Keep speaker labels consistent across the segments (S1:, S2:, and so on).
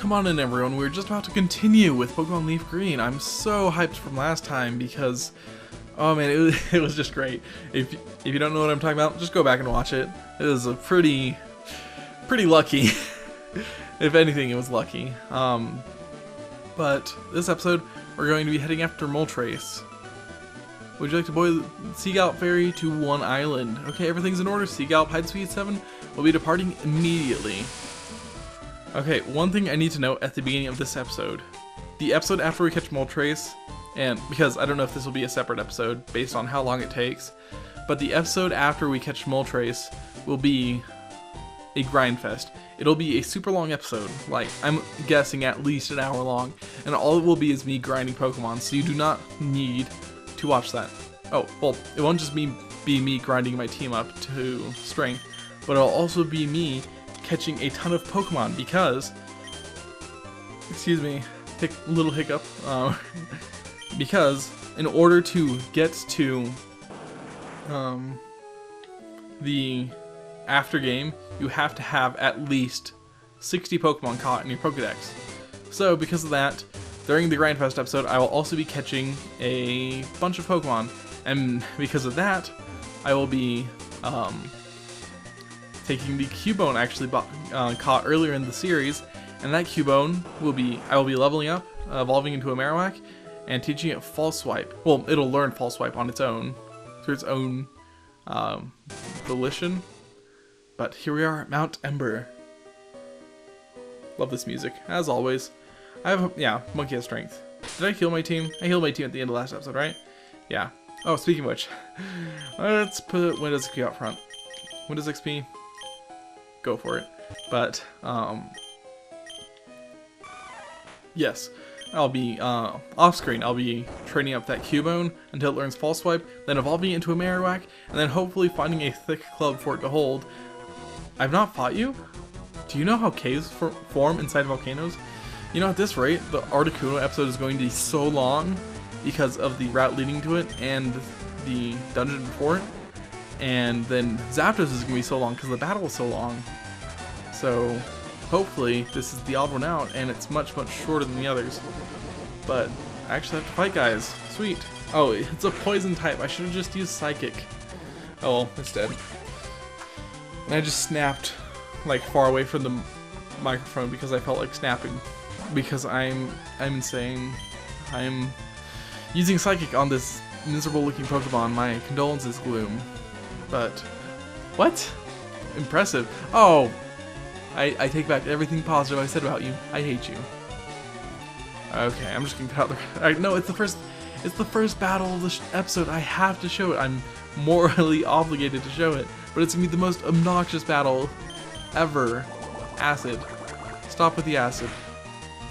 S1: Come on in, everyone. We're just about to continue with Pokemon Leaf Green. I'm so hyped from last time because, oh man, it was just great. If you don't know what I'm talking about, just go back and watch it. It was a pretty lucky. If anything, it was lucky. But this episode, we're going to be heading after Moltres. Would you like to boy the Seagallop Ferry to one island? Okay, everything's in order. Seagallop Hide Speed 7 will be departing immediately. Okay, one thing I need to note at the beginning of this episode. The episode after we catch Moltres, and because I don't know if this will be a separate episode based on how long it takes, but the episode after we catch Moltres will be a grind fest. It'll be a super long episode, like I'm guessing at least an hour long, and all it will be is me grinding Pokemon, so you do not need to watch that. Oh, well, it won't just be me grinding my team up to strength, but it'll also be me catching a ton of Pokemon because, excuse me, little hiccup, because in order to get to the after game, you have to have at least 60 Pokemon caught in your Pokedex. So because of that, during the Grindfest episode, I will also be catching a bunch of Pokemon, and because of that, I will be taking the Cubone actually caught earlier in the series, and that Cubone I will be leveling up, evolving into a Marowak, and teaching it False Swipe. Well, it'll learn False Swipe on its own, through its own volition. But here we are at Mount Ember. Love this music, as always. Monkey has strength. Did I heal my team? I healed my team at the end of last episode, right? Yeah. Oh, speaking of which, let's put Windows XP out front. Windows XP, go for it. But, yes, I'll be, off screen, I'll be training up that Cubone until it learns False Swipe, then evolving it into a Marowak, and then hopefully finding a thick club for it to hold. I've not fought you? Do you know how caves form inside volcanoes? You know, at this rate, the Articuno episode is going to be so long because of the route leading to it and the dungeon before it. And then Zapdos is going to be so long because the battle was so long. So, hopefully, this is the odd one out and it's much shorter than the others. But, I actually have to fight guys. Sweet. Oh, it's a poison type. I should have just used Psychic. Oh well, it's dead. And I just snapped, like, far away from the microphone because I felt like snapping. Because I'm insane. I'm using Psychic on this miserable looking Pokemon. My condolences, Gloom. But, what? Impressive. Oh, I take back everything positive I said about you. I hate you. Okay, I'm just gonna cut out the... No, it's the first battle of the episode. I have to show it. I'm morally obligated to show it. But it's gonna be the most obnoxious battle ever. Acid. Stop with the acid.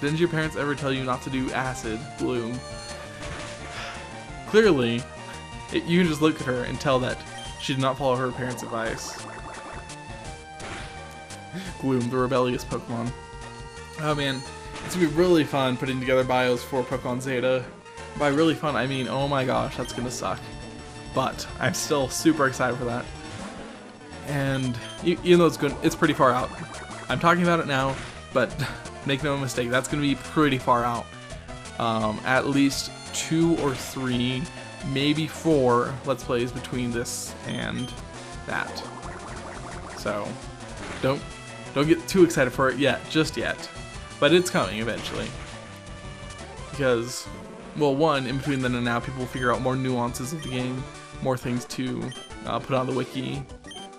S1: Didn't your parents ever tell you not to do acid, Bloom? Clearly, you can just look at her and tell that she did not follow her parents' advice. Gloom, the rebellious Pokemon. Oh man, it's gonna be really fun putting together bios for Pokemon Zeta. By really fun, I mean, oh my gosh, that's gonna suck. But I'm still super excited for that. And even though it's pretty far out. I'm talking about it now, but make no mistake, that's gonna be pretty far out. At least 2 or 3, maybe 4 Let's Plays between this and that. So, don't get too excited for it just yet. But it's coming eventually. Because, well, one, in between then and now, people will figure out more nuances of the game, more things to put on the wiki,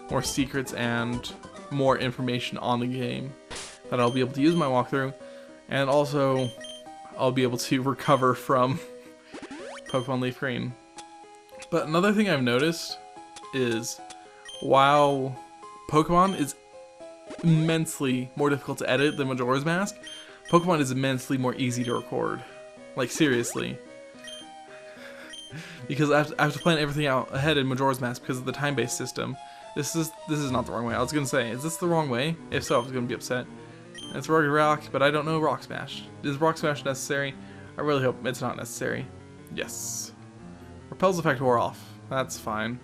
S1: more secrets, and more information on the game that I'll be able to use in my walkthrough. And also, I'll be able to recover from Pokemon Leaf Green. But another thing I've noticed is, while Pokemon is immensely more difficult to edit than Majora's Mask, Pokemon is immensely more easy to record. Like, seriously. Because I have to plan everything out ahead in Majora's Mask because of the time-based system. This is not the wrong way. I was gonna say, is this the wrong way? If so, I was gonna be upset. It's Rugged Rock, but I don't know Rock Smash. Is Rock Smash necessary? I really hope it's not necessary. Yes. Repel's effect wore off. That's fine.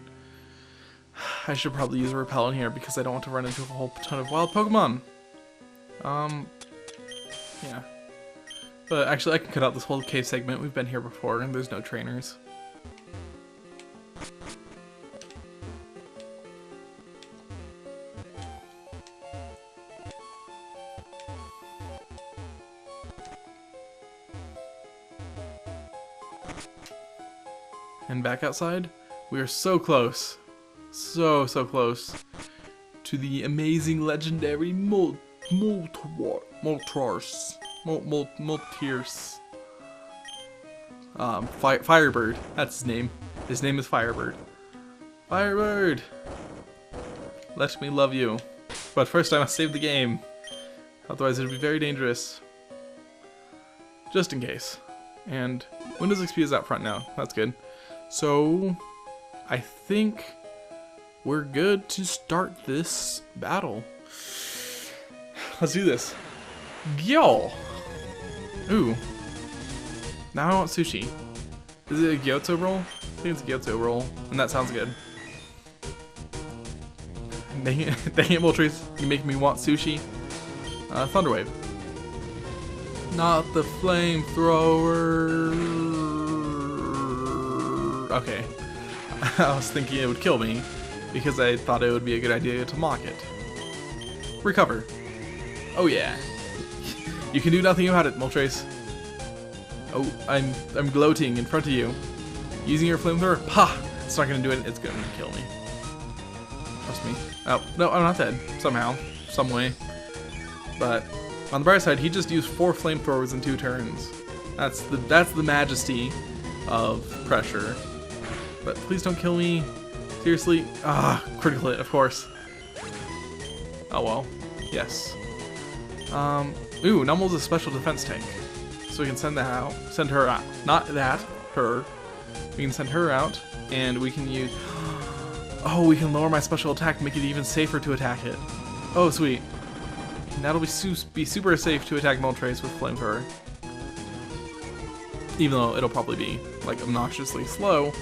S1: I should probably use a Repel in here because I don't want to run into a whole ton of wild Pokemon. Yeah. But actually, I can cut out this whole cave segment. We've been here before, and there's no trainers. And back outside, we are so close. So close to the amazing, legendary Moltres. Firebird. That's his name. His name is Firebird. Firebird! Let me love you. But first I must save the game. Otherwise it would be very dangerous. Just in case. And Windows XP is out front now. That's good. So, I think we're good to start this battle. Let's do this. Gyo! Ooh. Now I want sushi. Is it a gyotzo roll? I think it's a gyotzo roll, and that sounds good. Dang it, Moltres, you make me want sushi. Thunderwave. Not the flamethrower. Okay. I was thinking it would kill me, because I thought it would be a good idea to mock it. Recover. Oh yeah. You can do nothing about it, Moltres. Oh, I'm gloating in front of you. Using your flamethrower? Ha! It's not gonna do it. It's gonna kill me. Trust me. Oh, no, I'm not dead. Somehow. Some way. But on the bright side, he just used 4 flamethrowers in 2 turns. That's the majesty of pressure. But please don't kill me. Seriously? Ah, critical hit, of course. Oh well. Yes. Ooh, Numble's a special defense tank. So we can send that out. Send her out. Not that. Her. We can send her out, and we can use... Oh, we can lower my special attack, make it even safer to attack it. Oh, sweet. And that'll be super safe to attack Moltres with Flamethrower. Even though it'll probably be, like, obnoxiously slow,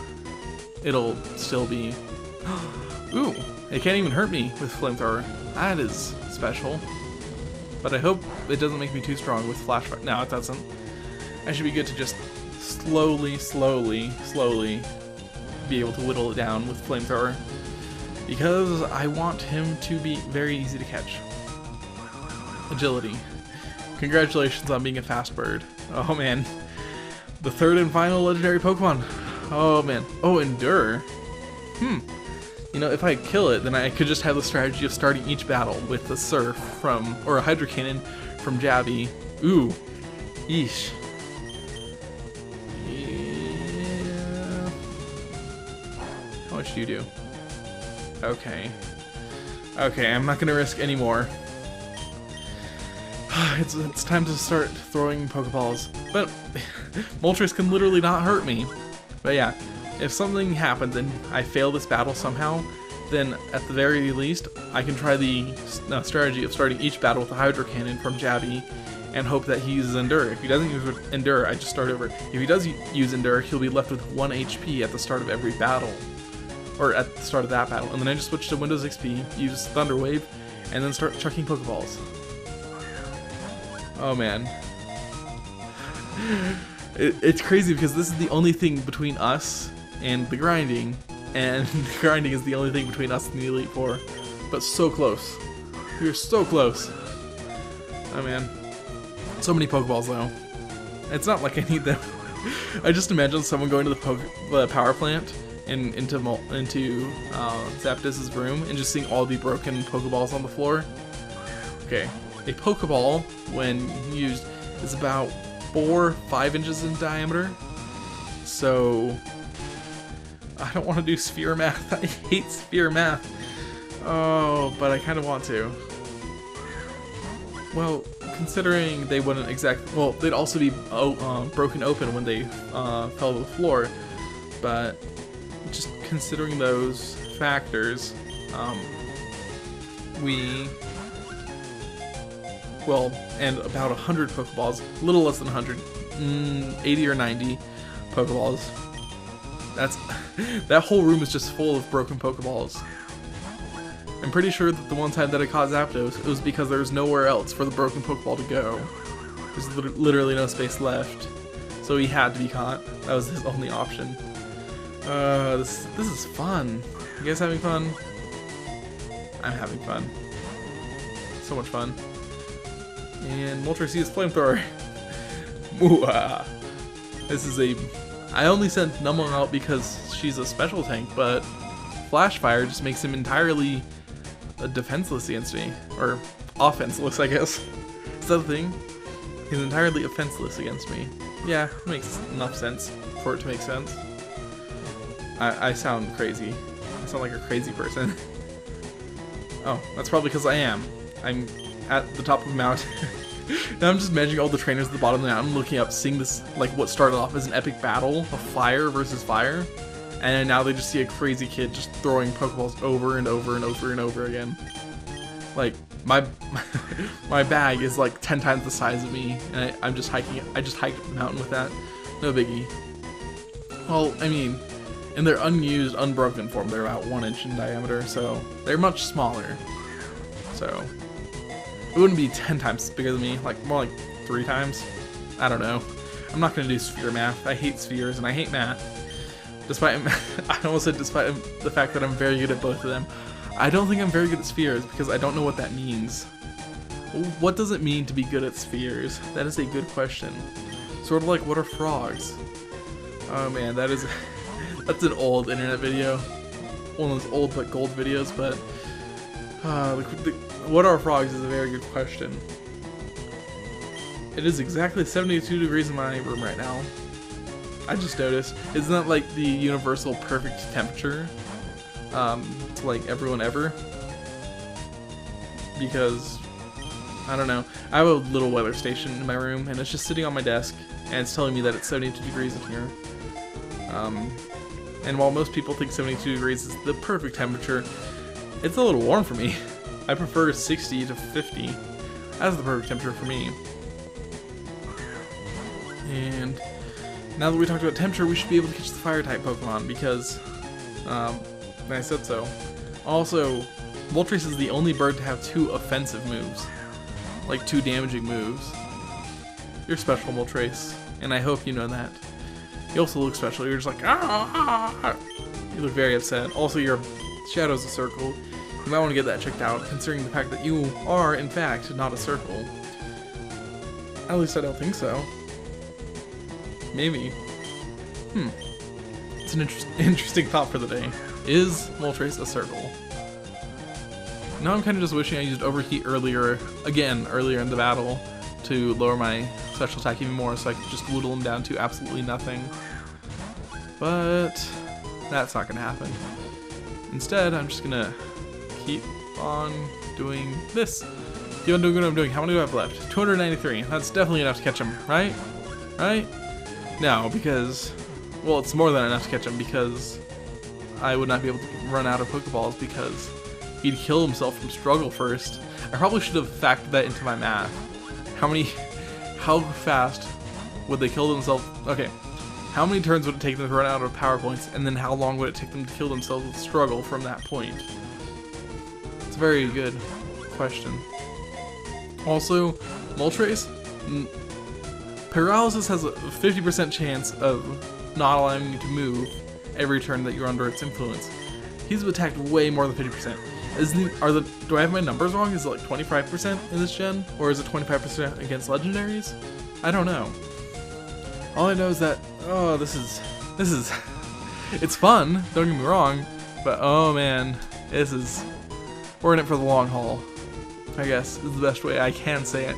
S1: it'll still be... Ooh, it can't even hurt me with Flamethrower. That is special. But I hope it doesn't make me too strong with Flashfire. No, it doesn't. I should be good to just slowly be able to whittle it down with Flamethrower. Because I want him to be very easy to catch. Agility. Congratulations on being a fast bird. Oh man. The 3rd and final legendary Pokemon. Oh man. Oh, Endure. You know, if I kill it, then I could just have the strategy of starting each battle with a Surf from, or a Hydro Cannon from Jabby. Ooh. Yeesh. Yeah. How much do you do? Okay. Okay, I'm not gonna risk any more. It's time to start throwing Pokeballs. But Moltres can literally not hurt me. But yeah. If something happens and I fail this battle somehow, then at the very least, I can try the strategy of starting each battle with a Hydro Cannon from Jabby and hope that he uses Endure. If he doesn't use Endure, I just start over. If he does use Endure, he'll be left with 1 HP at the start of every battle. Or at the start of that battle. And then I just switch to Windows XP, use Thunder Wave, and then start chucking Pokeballs. Oh man. It's crazy because this is the only thing between us and the grinding, and the grinding is the only thing between us and the Elite Four. But so close. We're so close. Oh man. So many Pokeballs though. It's not like I need them. I just imagine someone going to the power plant and into Zapdos' room and just seeing all the broken Pokeballs on the floor. Okay. A Pokeball, when used, is about 4-5 inches in diameter. So I don't want to do sphere math. I hate sphere math. Oh, but I kind of want to. Well, considering they wouldn't exactly... Well, they'd also be broken open when they fell to the floor. But just considering those factors, well, and about 100 Pokeballs, a little less than 100, 80 or 90 Pokeballs. That whole room is just full of broken Pokeballs. I'm pretty sure that the one time that I caught Zapdos, it was because there was nowhere else for the broken Pokeball to go. There's literally no space left. So he had to be caught. That was his only option. This is fun. You guys having fun? I'm having fun. So much fun. And Moltres uses flamethrower. This is a... I only sent Numble out because she's a special tank, but Flash Fire just makes him entirely defenseless against me. Or offenseless, I guess. Is that the thing? He's entirely offenseless against me. Yeah, it makes enough sense for it to make sense. I sound crazy. I sound like a crazy person. Oh, that's probably because I am. I'm at the top of a mountain. Now I'm just imagining all the trainers at the bottom of the mountain looking up, seeing this, like what started off as an epic battle of fire versus fire. And now they just see a crazy kid just throwing Pokeballs over and over and over and over again. Like, my bag is like 10 times the size of me, and I just hiked the mountain with that. No biggie. Well, I mean, in their unused, unbroken form, they're about 1 inch in diameter, so they're much smaller. So, it wouldn't be 10 times bigger than me, like more like 3 times. I don't know. I'm not gonna do sphere math. I hate spheres and I hate math. Despite, I almost said despite the fact that I'm very good at both of them. I don't think I'm very good at spheres because I don't know what that means. What does it mean to be good at spheres? That is a good question. Sort of like, what are frogs? Oh man, that's an old internet video. One of those old but gold videos, but what are frogs is a very good question. It is exactly 72 degrees in my room right now. I just noticed. Isn't that like the universal perfect temperature? To like everyone ever? Because, I don't know. I have a little weather station in my room and it's just sitting on my desk and it's telling me that it's 72 degrees in here. And while most people think 72 degrees is the perfect temperature, it's a little warm for me. I prefer 60 to 50 as the perfect temperature for me. And now that we talked about temperature, we should be able to catch the fire type Pokemon because I said so. Also, Moltres is the only bird to have 2 offensive moves. Like 2 damaging moves. You're special, Moltres, and I hope you know that. You also look special. You're just like, ah! You look very upset. Also, your shadow's a circle. You might want to get that checked out, considering the fact that you are, in fact, not a circle. At least I don't think so. Maybe. It's an interesting thought for the day. Is Moltres a circle? Now I'm kind of just wishing I used Overheat earlier in the battle to lower my special attack even more so I could just whittle him down to absolutely nothing. But that's not going to happen. Instead, I'm just going to keep on doing this. Keep on doing what I'm doing. How many do I have left? 293. That's definitely enough to catch him, right? Right? No, because... well, it's more than enough to catch him because I would not be able to run out of Pokeballs because he'd kill himself from struggle first. I probably should have factored that into my math. How fast would they kill themselves? Okay, how many turns would it take them to run out of power points, and then how long would it take them to kill themselves with struggle from that point? It's a very good question. Also, Moltres, paralysis has a 50% chance of not allowing you to move every turn that you're under its influence. He's attacked way more than 50%. Do I have my numbers wrong? Is it like 25% in this gen? Or is it 25% against legendaries? I don't know. All I know is that, oh, this is, it's fun, don't get me wrong, but oh man, we're in it for the long haul, I guess, is the best way I can say it.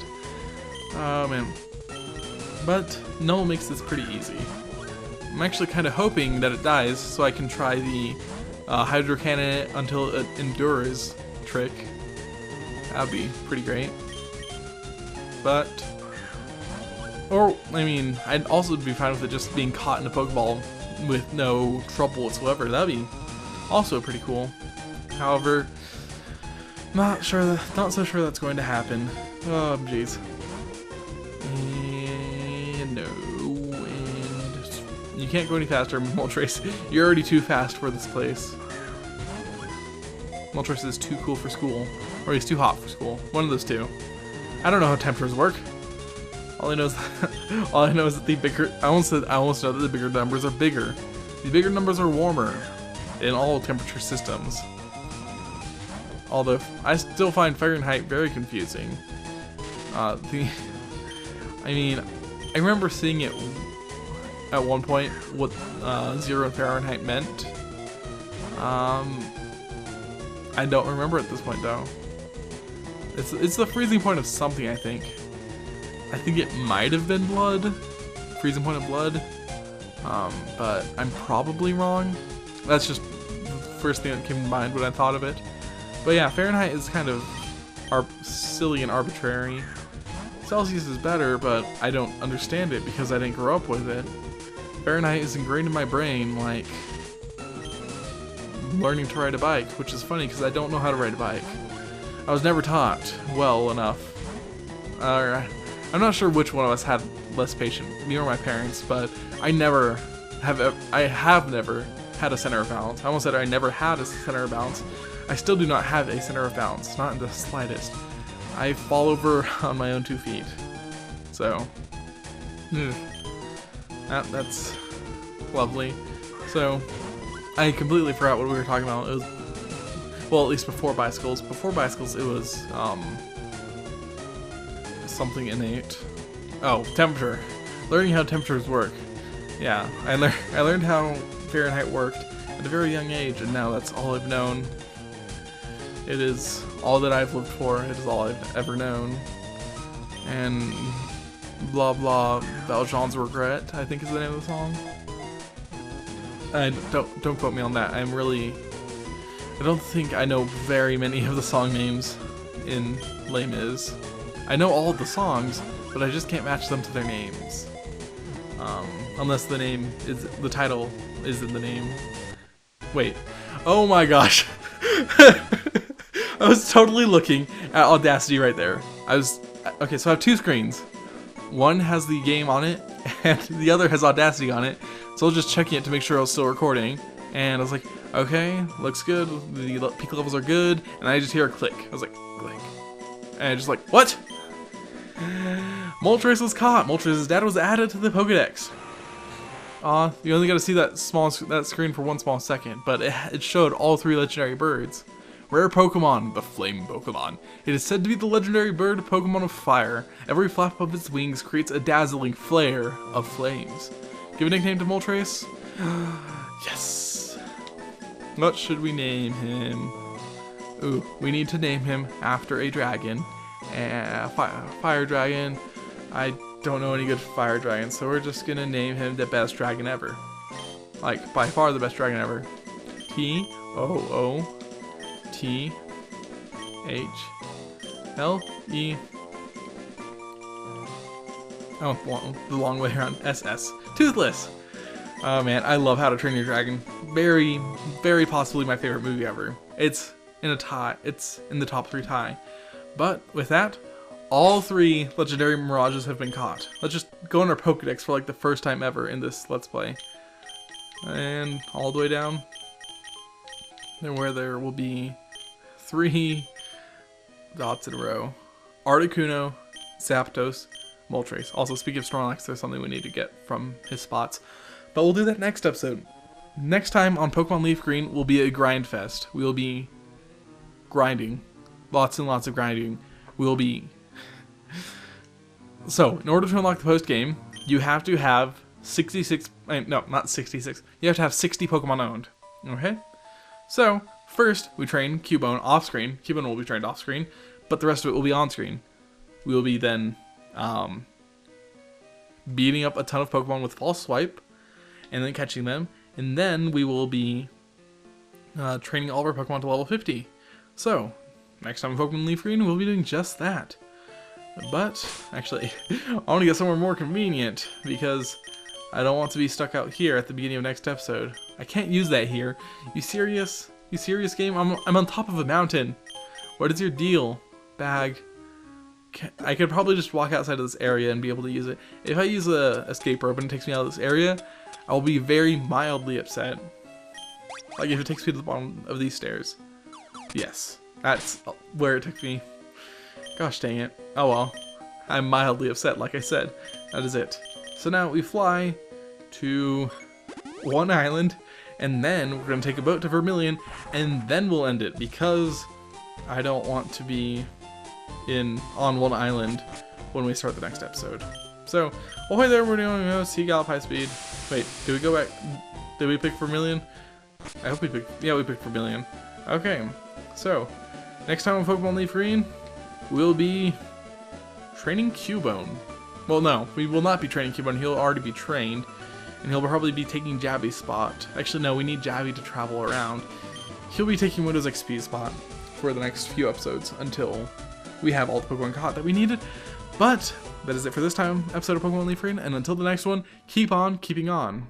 S1: Oh man. But Null makes this pretty easy. I'm actually kind of hoping that it dies so I can try the Hydro Cannon until it endures trick. That would be pretty great. But, or, I mean, I'd also be fine with it just being caught in a Pokeball with no trouble whatsoever. That would be also pretty cool. However, not so sure that's going to happen. Oh, jeez. And no. You can't go any faster, Moltres. You're already too fast for this place. Moltres is too cool for school. Or he's too hot for school. One of those two. I don't know how temperatures work. All I know is all I know is that the bigger I almost know that the bigger numbers are bigger. The bigger numbers are warmer in all temperature systems. Although I still find Fahrenheit very confusing. I remember seeing it at one point what 0 in Fahrenheit meant. I don't remember at this point though. It's the freezing point of something, I think. I think it might have been blood. Freezing point of blood. But I'm probably wrong. That's just the first thing that came to mind when I thought of it. But yeah, Fahrenheit is kind of silly and arbitrary. Celsius is better, but I don't understand it because I didn't grow up with it. Fahrenheit is ingrained in my brain like learning to ride a bike, which is funny because I don't know how to ride a bike. I was never taught well enough. I'm not sure which one of us had less patience, me or my parents, but I have never had a center of balance. I almost said I never had a center of balance. I still do not have a center of balance, not in the slightest. I fall over on my own 2 feet. So, that's lovely. So, I completely forgot what we were talking about. It was, well, at least before bicycles. Before bicycles, it was something innate. Oh, temperature. Learning how temperatures work. Yeah, I learned how Fahrenheit worked at a very young age, and now that's all I've known. It is all that I've lived for. It is all I've ever known. And blah blah Valjean's Regret, I think is the name of the song. Don't quote me on that. I don't think I know very many of the song names in Les Mis. I know all of the songs, but I just can't match them to their names. Unless the title is in the name. Wait. Oh my gosh. I was totally looking at Audacity right there. Okay, so I have 2 screens. One has the game on it, and the other has Audacity on it. So I was just checking it to make sure I was still recording. And I was like, okay, looks good. The peak levels are good. And I just hear a click. I was like, click. And I just like, what? Moltres was caught. Moltres' data was added to the Pokedex. You only got to see that screen for 1 small second, but it showed all 3 legendary birds. Rare Pokemon, the Flame Pokemon. It is said to be the legendary bird Pokemon of fire. Every flap of its wings creates a dazzling flare of flames. Give a nickname to Moltres? Yes! What should we name him? Ooh, we need to name him after a dragon. Fire dragon. I don't know any good fire dragons, so we're just gonna name him the best dragon ever. Like, by far the best dragon ever. T-O-O-T-H-L-E. Oh, the long way around. S-S. Toothless! Oh man, I love How to Train Your Dragon. Very, very possibly my favorite movie ever. It's in a tie. It's in the top 3 tie. But with that, all 3 legendary mirages have been caught. Let's just go in our Pokedex for like the first time ever in this Let's Play. And all the way down. And where there will be 3 dots in a row. Articuno, Zapdos, Moltres. Also, speaking of Snorlax, there's something we need to get from his spots. But we'll do that next episode. Next time on Pokemon Leaf Green will be a grind fest. We will be grinding. Lots and lots of grinding. We will be... So, in order to unlock the post-game, you have to have 66... No, not 66. You have to have 60 Pokemon owned. Okay? So, first, we train Cubone off-screen. Cubone will be trained off-screen, but the rest of it will be on-screen. We will be then beating up a ton of Pokemon with False Swipe, and then catching them, and then we will be training all of our Pokemon to level 50. So, next time in Pokemon Leaf Green, we'll be doing just that. But, actually, I want to get somewhere more convenient, because I don't want to be stuck out here at the beginning of next episode. I can't use that here. You serious? You serious, game? I'm on top of a mountain. What is your deal, bag? I could probably just walk outside of this area and be able to use it. If I use a escape rope and it takes me out of this area, I will be very mildly upset. Like if it takes me to the bottom of these stairs. Yes, that's where it took me. Gosh dang it. Oh well. I'm mildly upset, like I said. That is it. So now we fly to one island, and then we're going to take a boat to Vermilion, and then we'll end it, because I don't want to be on one island when we start the next episode. So, ahoy there, we're doing Sea Gallop High Speed. Wait, did we go back? Did we pick Vermilion? I hope we picked, yeah, we picked Vermilion. Okay, so, next time on Pokemon Leaf Green, we'll be training Cubone. Well, no, we will not be training Cubone, he'll already be trained, and he'll probably be taking Jabby's spot. Actually, no, we need Jabby to travel around. He'll be taking Widow's XP's spot for the next few episodes until we have all the Pokemon caught that we needed. But that is it for this time episode of Pokemon Leaf Green, and until the next one, keep on keeping on.